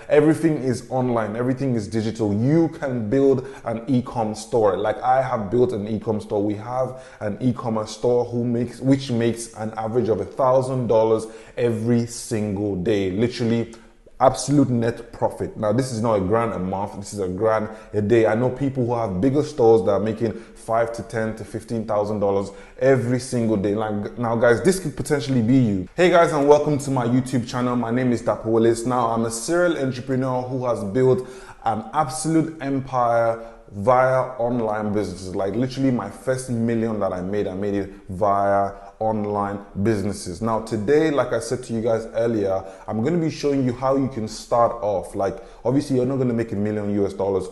Everything is online, everything is digital. You can build an e-com store. Like I have built an e-com store. We have an e-commerce store which makes an average of $1,000 every single day. Literally absolute net profit. Now this is not a grand a month, this is a grand a day. I know people who have bigger stores that are making $5,000 to $10,000 to $15,000 every single day. Like now guys, this could potentially be you. Hey guys, and welcome to my YouTube channel. My name is Dapper Willis. Now I'm a serial entrepreneur who has built an absolute empire via online businesses. Like literally my first million that I made it via online businesses. Now today, like I said to you guys earlier, I'm going to be showing you how you can start off. Like obviously you're not going to make $1 million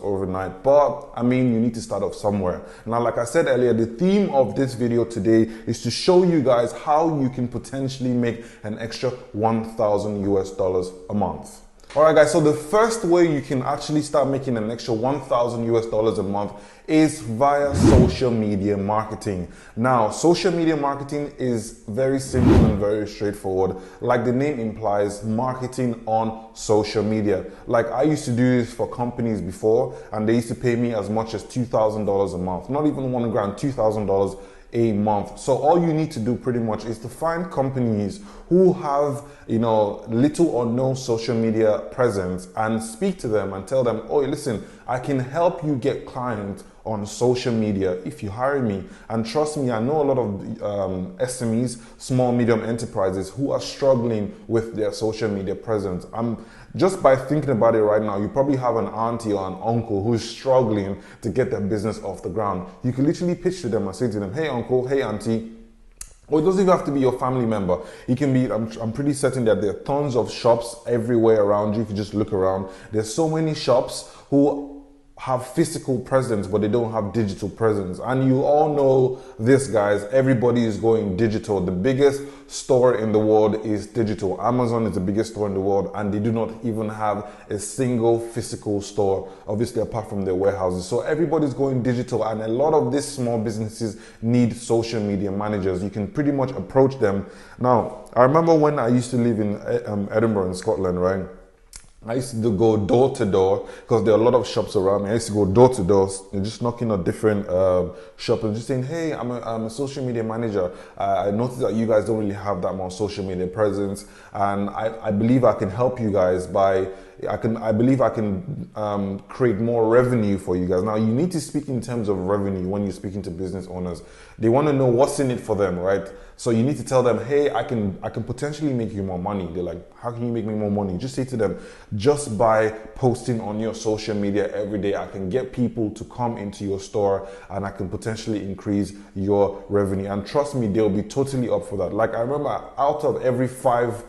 overnight, but I mean you need to start off somewhere. Now like I said earlier, the theme of this video today is to show you guys how you can potentially make an extra $1,000 a month. Alright guys, so the first way you can actually start making an extra $1,000 a month is via social media marketing. Now, social media marketing is very simple and very straightforward. Like the name implies, marketing on social media. Like I used to do this for companies before, and they used to pay me as much as $2,000 a month. Not even $1,000, $2,000 a month. So all you need to do pretty much is to find companies who have, little or no social media presence and speak to them and tell them, oh, listen, I can help you get clients on social media if you hire me. And trust me, I know a lot of SMEs, small, medium enterprises who are struggling with their social media presence. Just by thinking about it right now, you probably have an auntie or an uncle who's struggling to get their business off the ground. You can literally pitch to them and say to them, hey uncle, hey auntie, or it doesn't even have to be your family member. It can be, I'm pretty certain that there are tons of shops everywhere around you if you just look around. There's so many shops who have physical presence, but they don't have digital presence. And you all know this, guys, everybody is going digital. The biggest store in the world is digital. Amazon is the biggest store in the world, and they do not even have a single physical store, obviously apart from their warehouses. So everybody's going digital, and a lot of these small businesses need social media managers. You can pretty much approach them. Now, I remember when I used to live in Edinburgh in Scotland, right? I used to go door to door because there are a lot of shops around me. I used to go door to door, just knocking on different shops and just saying, hey, I'm a social media manager. I noticed that you guys don't really have that much social media presence, and I believe I can help you guys I believe I can create more revenue for you guys. Now you need to speak in terms of revenue when you're speaking to business owners. They want to know what's in it for them, right? So you need to tell them, hey, I can potentially make you more money. They're like, how can you make me more money? Just say to them, just by posting on your social media every day, I can get people to come into your store and I can potentially increase your revenue. And trust me, they'll be totally up for that. Like I remember out of every 5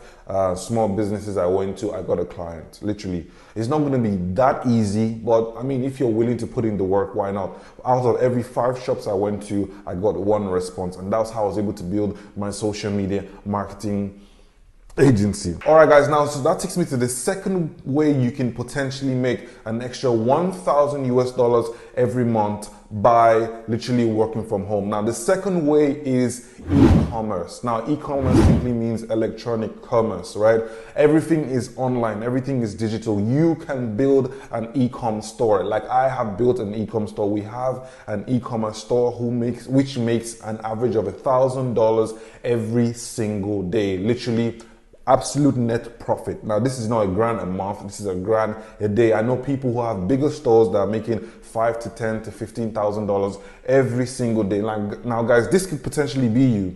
small businesses I went to, I got a client. Literally, it's not going to be that easy, but I mean, if you're willing to put in the work, why not? Out of every 5 shops I went to, I got 1 response, and that's how I was able to build my social media marketing agency. All right guys, now so that takes me to the second way you can potentially make an extra $1,000 every month by literally working from home. Now the second way is e-commerce. Now e-commerce simply means electronic commerce, right? Everything is online, everything is digital. You can build an e-com store. Like I have built an e-com store. We have an e-commerce store which makes an average of $1,000 every single day. Literally absolute net profit. Now this is not a grand a month, this is a grand a day. I know people who have bigger stores that are making $5,000 to $10,000 to $15,000 every single day. Like now guys, this could potentially be you,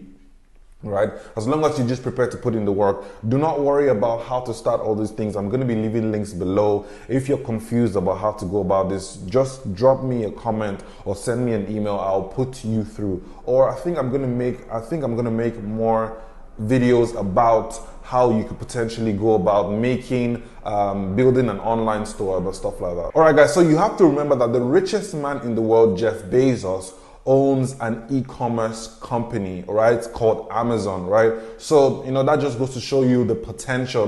right? As long as you just prepare to put in the work. Do not worry about how to start all these things. I'm going to be leaving links below. If you're confused about how to go about this, just drop me a comment or send me an email. I'll put you through. Or I think I'm going to make more videos about how you could potentially go about making, building an online store or stuff like that. All right, guys, so you have to remember that the richest man in the world, Jeff Bezos, owns an e-commerce company, right, called Amazon, right? So, that just goes to show you the potential.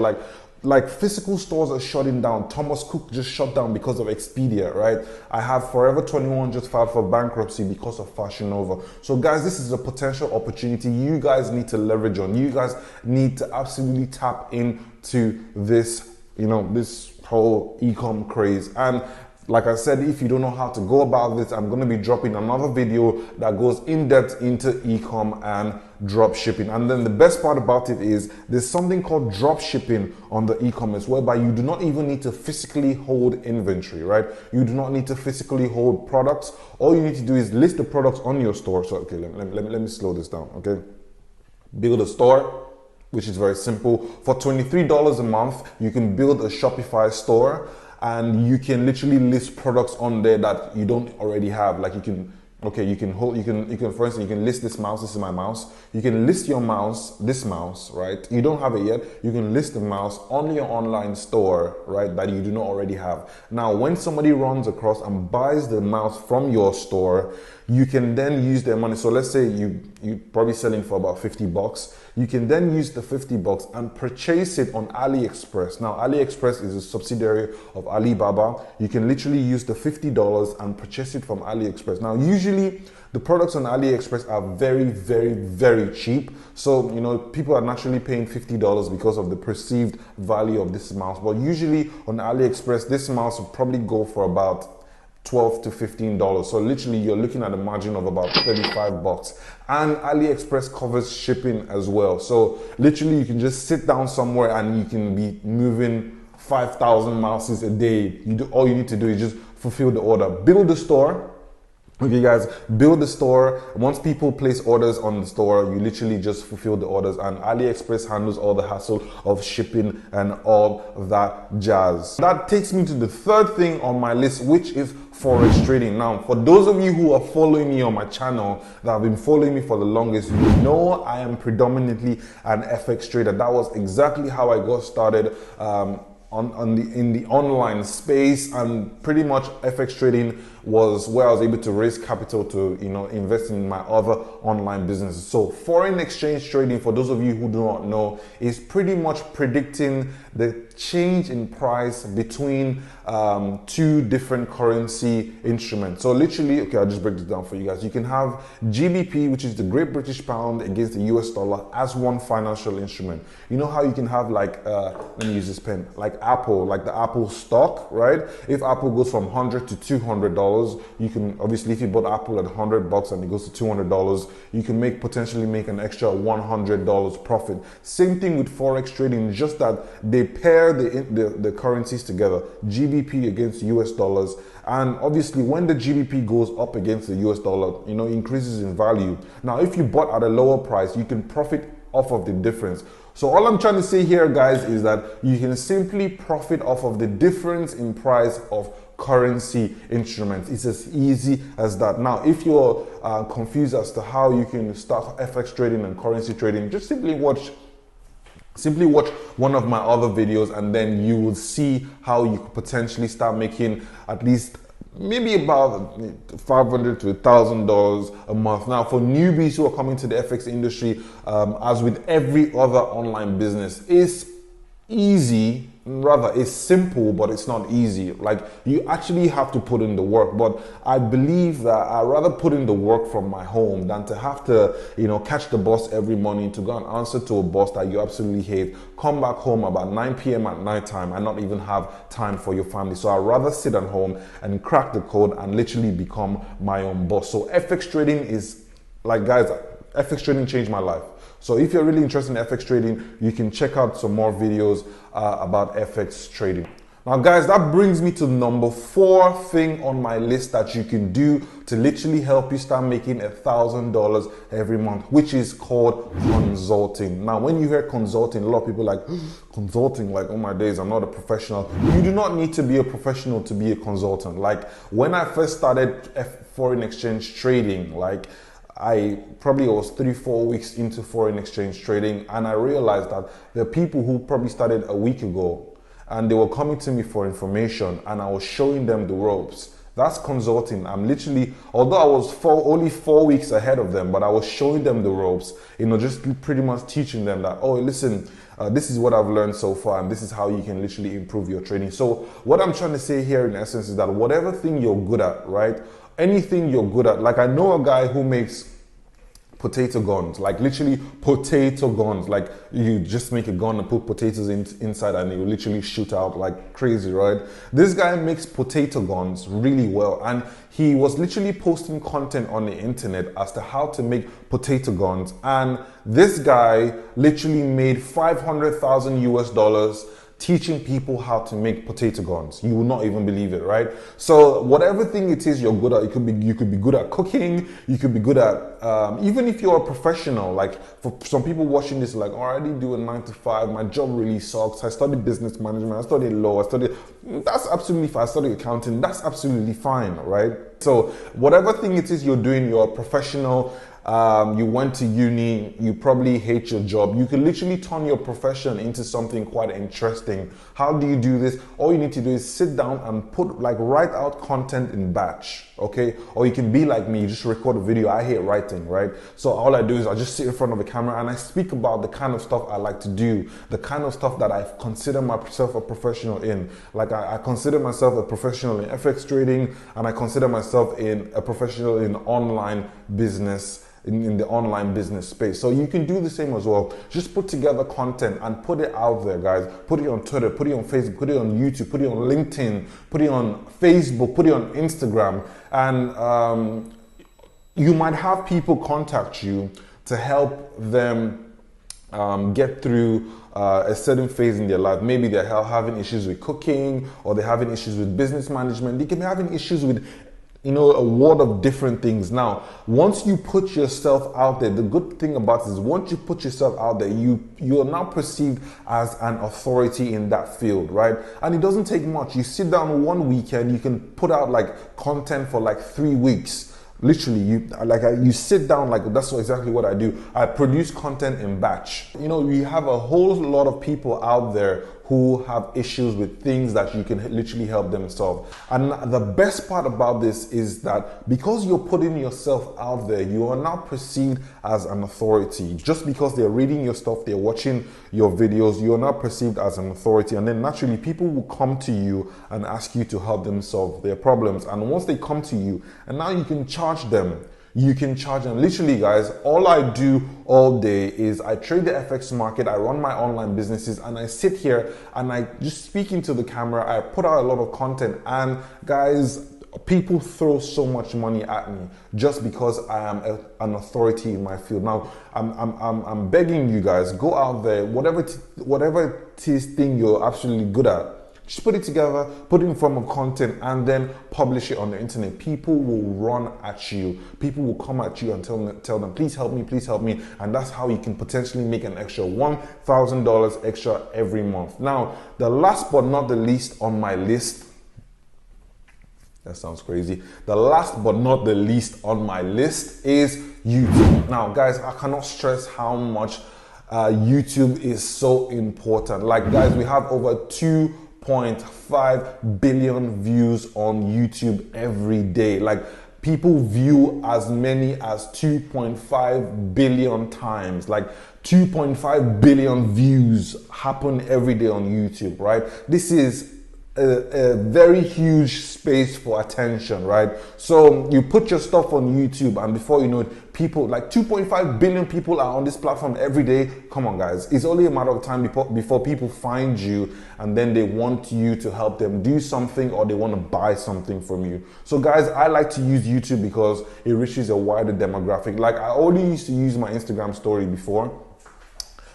Like physical stores are shutting down. Thomas Cook just shut down because of Expedia, right? I have Forever 21 just filed for bankruptcy because of Fashion Nova. So guys, this is a potential opportunity you guys need to leverage on. You guys need to absolutely tap into this, this whole e-com craze. And like I said, if you don't know how to go about this, I'm going to be dropping another video that goes in depth into e-com and drop shipping. And then the best part about it is there's something called drop shipping on the e-commerce, whereby you do not even need to physically hold inventory, right? You do not need to physically hold products. All you need to do is list the products on your store. So, okay, let me slow this down, okay? Build a store, which is very simple. For $23 a month, you can build a Shopify store, and you can literally list products on there that you don't already have. Like for instance, you can list this mouse. This is my mouse. You can list your mouse, this mouse, right? You don't have it yet. You can list the mouse on your online store, right? That you do not already have. Now, when somebody runs across and buys the mouse from your store, you can then use their money. So let's say you probably selling for about $50. You can then use the $50 and purchase it on AliExpress. Now, AliExpress is a subsidiary of Alibaba. You can literally use the $50 and purchase it from AliExpress. Now, usually the products on AliExpress are very, very, very cheap. So, people are naturally paying $50 because of the perceived value of this mouse. But usually on AliExpress, this mouse will probably go for about $12 to $15. So literally you're looking at a margin of about $35. And AliExpress covers shipping as well. So literally you can just sit down somewhere and you can be moving 5,000 mouses a day. All you need to do is just fulfill the order. Build the store. Okay, guys, build the store. Once people place orders on the store, you literally just fulfill the orders, and AliExpress handles all the hassle of shipping and all of that jazz. That takes me to the third thing on my list, which is Forex trading. Now, for those of you who are following me on my channel, that have been following me for the longest, you know I am predominantly an FX trader. That was exactly how I got started in the online space, and pretty much FX trading was where I was able to raise capital to invest in my other online businesses. So foreign exchange trading, for those of you who do not know, is pretty much predicting the change in price between two different currency instruments. So literally, okay, I'll just break this down for you guys. You can have GBP, which is the Great British Pound, against the US dollar as one financial instrument. You know how you can have let me use this pen, like Apple, like the Apple stock, right? If Apple goes from $100 to $200, you can obviously, if you bought Apple at $100 and it goes to $200, you can potentially make an extra $100 profit. Same thing with Forex trading, just that they pair the currencies together, GBP against US dollars. And obviously when the GBP goes up against the US dollar, increases in value. Now, if you bought at a lower price, you can profit off of the difference. So all I'm trying to say here, guys, is that you can simply profit off of the difference in price of currency instruments. It's as easy as that. Now, if you're confused as to how you can start FX trading and currency trading, just simply watch one of my other videos, and then you will see how you could potentially start making at least maybe about $500 to $1,000 a month. Now, for newbies who are coming to the FX industry, as with every other online business, it's easy. Rather, it's simple, but it's not easy. Like, you actually have to put in the work. But I believe that I'd rather put in the work from my home than to have to, catch the bus every morning to go and answer to a boss that you absolutely hate, come back home about 9 p.m. at night time and not even have time for your family. So I'd rather sit at home and crack the code and literally become my own boss. So FX trading is, like, guys, FX trading changed my life. So if you're really interested in FX trading, you can check out some more videos about FX trading. Now, guys, that brings me to number 4 thing on my list that you can do to literally help you start making $1,000 every month, which is called consulting. Now, when you hear consulting, a lot of people are like, consulting, like, oh my days, I'm not a professional. You do not need to be a professional to be a consultant. Like, when I first started foreign exchange trading, like, I probably was 3-4 weeks into foreign exchange trading, and I realized that there are people who probably started a week ago and they were coming to me for information and I was showing them the ropes. That's consulting. I'm literally, although I was only 4 weeks ahead of them, but I was showing them the ropes, just pretty much teaching them that, oh, listen, this is what I've learned so far and this is how you can literally improve your trading. So what I'm trying to say here in essence is that whatever thing you're good at, right? Anything you're good at, like I know a guy who makes potato guns, like literally potato guns. Like you just make a gun and put potatoes inside and it will literally shoot out like crazy, right? This guy makes potato guns really well, and he was literally posting content on the internet as to how to make potato guns. And this guy literally made 500,000 US dollars teaching people how to make potato guns. You will not even believe it, right? So whatever thing it is you're good at, you could be good at cooking, you could be good at, even if you're a professional, like for some people watching this, like, oh, I already do a 9 to 5, my job really sucks, I studied business management, I studied law, that's absolutely fine, I studied accounting, that's absolutely fine, right? So whatever thing it is you're doing, you're a professional, you went to uni, you probably hate your job. You can literally turn your profession into something quite interesting. How do you do this? All you need to do is sit down and write out content in batch, okay? Or you can be like me, you just record a video. I hate writing, right? So all I do is I just sit in front of a camera and I speak about the kind of stuff I like to do, the kind of stuff that I consider myself a professional in. Like I consider myself a professional in FX trading, and I consider myself a professional in online business, in the online business space. So you can do the same as well. Just put together content and put it out there, guys. Put it on Twitter, put it on Facebook, put it on YouTube, put it on LinkedIn, put it on Facebook, put it on Instagram. And you might have people contact you to help them get through a certain phase in their life. Maybe they're having issues with cooking, or they're having issues with business management. They can be having issues with a world of different things. Now, once you put yourself out there, the good thing about it is once you put yourself out there, you are now perceived as an authority in that field, right? And it doesn't take much. You sit down one weekend, you can put out like content for like 3 weeks. Literally, you sit down, like that's exactly what I do. I produce content in batch. We have a whole lot of people out there who have issues with things that you can literally help them solve. And the best part about this is that because you're putting yourself out there, you are now perceived as an authority. Just because they're reading your stuff, they're watching your videos, you are now perceived as an authority. And then naturally, people will come to you and ask you to help them solve their problems. And once they come to you, and now you can charge them. You can charge them. Literally, guys, all I do all day is I trade the FX market, I run my online businesses, and I sit here and I just speak into the camera. I put out a lot of content, and guys, people throw so much money at me just because I am an authority in my field. Now, I'm begging you guys, go out there, whatever it is thing you're absolutely good at, just put it together, put it in form of content, and then publish it on the internet. People will run at you. People will come at you and tell them, please help me, please help me. And that's how you can potentially make an extra $1,000 extra every month. Now, the last but not the least on my list, that sounds crazy. The last but not the least on my list is YouTube. Now, guys, I cannot stress how much YouTube is so important. Like, guys, we have over 2.5 billion views on YouTube every day. Like, people view as many as 2.5 billion times. Like 2.5 billion views happen every day on YouTube, right? This is a very huge space for attention, right? So you put your stuff on YouTube, and before you know it, people, like 2.5 billion people are on this platform every day. Come on, guys. It's only a matter of time before people find you, and then they want you to help them do something, or they want to buy something from you. So guys, I like to use YouTube because it reaches a wider demographic. Like, I only used to use my Instagram story before,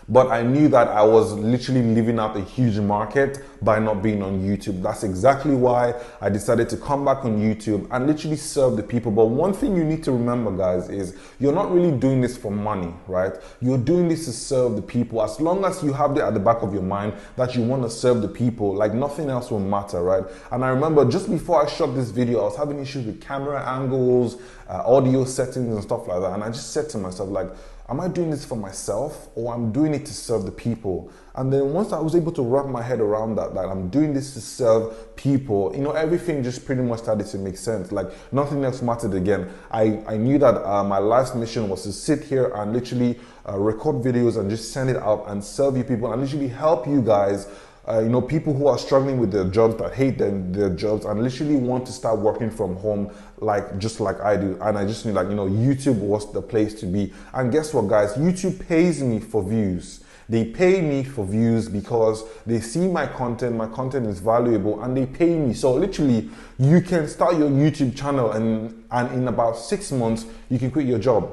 but I knew that I was literally leaving out a huge market by not being on YouTube. That's exactly why I decided to come back on YouTube and literally serve the people. But one thing you need to remember, guys, is you're not really doing this for money, right? You're doing this to serve the people. As long as you have it at the back of your mind that you want to serve the people, like nothing else will matter, right? And I remember just before I shot this video, I was having issues with camera angles, audio settings and stuff like that. And I just said to myself, like, am I doing this for myself, or I'm doing it to serve the people? And then once I was able to wrap my head around that I'm doing this to serve people, everything just pretty much started to make sense. Like, nothing else mattered again. I knew that my life's mission was to sit here and literally record videos and just send it out and serve you people and literally help you guys people who are struggling with their jobs, that hate their jobs and literally want to start working from home, just like I do. And I just knew YouTube was the place to be. And guess what, guys? YouTube pays me for views. They pay me for views because they see my content is valuable, and they pay me. So literally, you can start your YouTube channel and in about 6 months, you can quit your job.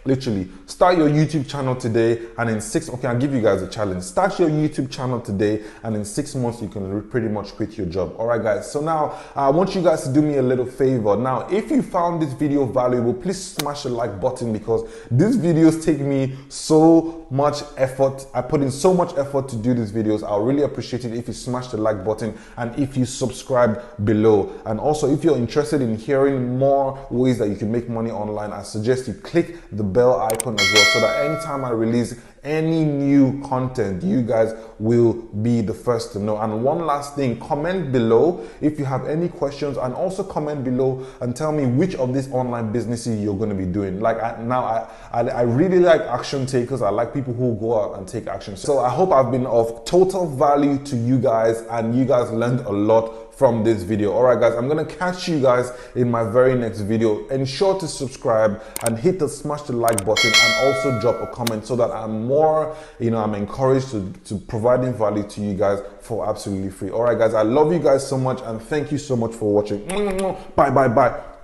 Literally, start your YouTube channel today, and in I'll give you guys a challenge. Start your YouTube channel today, and in 6 months, you can pretty much quit your job. All right, guys. So now I want you guys to do me a little favor. Now, if you found this video valuable, please smash the like button, because these videos take me so much effort. I put in so much effort to do these videos. I'll really appreciate it if you smash the like button and if you subscribe below. And also, if you're interested in hearing more ways that you can make money online, I suggest you click the bell icon as well, so that anytime I release any new content, you guys will be the first to know. And one last thing, comment below if you have any questions, and also comment below and tell me which of these online businesses you're going to be doing. I really like action takers. I like people who go out and take action. So I hope I've been of total value to you guys, and you guys learned a lot from this video. All right, guys, I'm gonna catch you guys in my very next video. Ensure to subscribe and smash the like button, and also drop a comment, so that I'm encouraged to providing value to you guys for absolutely free. All right, guys, I love you guys so much, and thank you so much for watching. Bye.